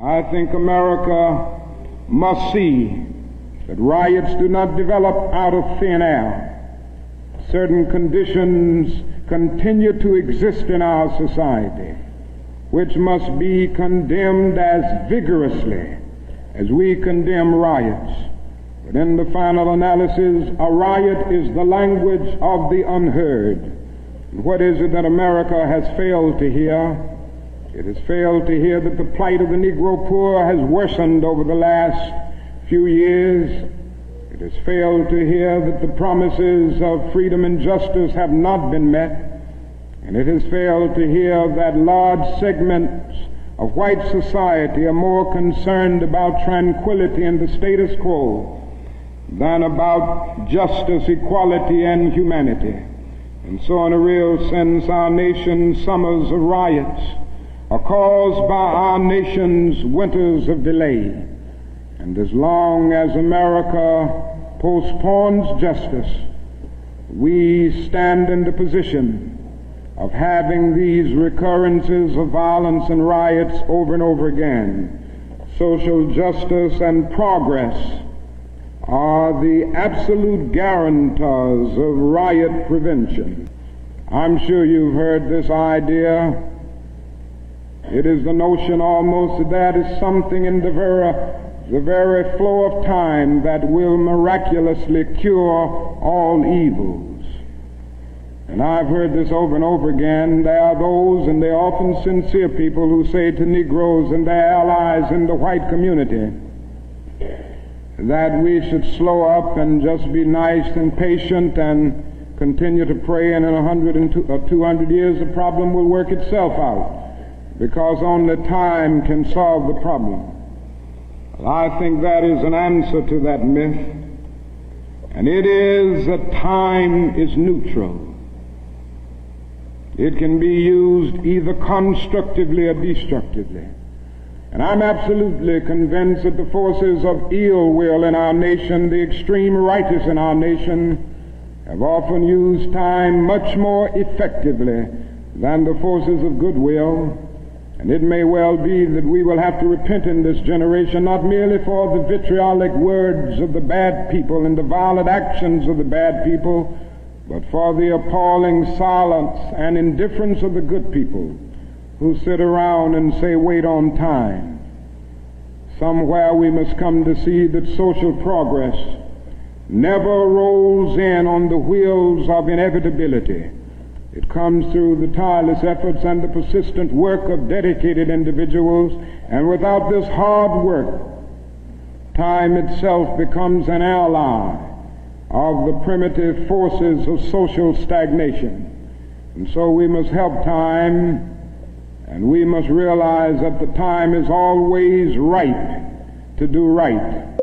I think America must see that riots do not develop out of thin air. Certain conditions continue to exist in our society, which must be condemned as vigorously as we condemn riots. But in the final analysis, a riot is the language of the unheard. And what is it that America has failed to hear? It has failed to hear that the plight of the Negro poor has worsened over the last few years. It has failed to hear that the promises of freedom and justice have not been met. And it has failed to hear that large segments of white society are more concerned about tranquility and the status quo than about justice, equality, and humanity. And so in a real sense, our nation's summers of riots are caused by our nation's winters of delay. And as long as America postpones justice, we stand in the position of having these recurrences of violence and riots over and over again. Social justice and progress are the absolute guarantors of riot prevention. I'm sure you've heard this idea. It is the notion almost that that is something in the very flow of time that will miraculously cure all evils. And I've heard this over and over again. There are those, and they're often sincere people, who say to Negroes and their allies in the white community that we should slow up and just be nice and patient and continue to pray, and in 100 or 200 years the problem will work itself out, because only time can solve the problem. Well, I think that is an answer to that myth, and it is that time is neutral. It can be used either constructively or destructively. And I'm absolutely convinced that the forces of ill will in our nation, the extreme righteous in our nation, have often used time much more effectively than the forces of goodwill. And it may well be that we will have to repent in this generation, not merely for the vitriolic words of the bad people and the violent actions of the bad people, but for the appalling silence and indifference of the good people who sit around and say, wait on time. Somewhere we must come to see that social progress never rolls in on the wheels of inevitability. It comes through the tireless efforts and the persistent work of dedicated individuals, and without this hard work, time itself becomes an ally of the primitive forces of social stagnation. And so we must help time, and we must realize that the time is always right to do right.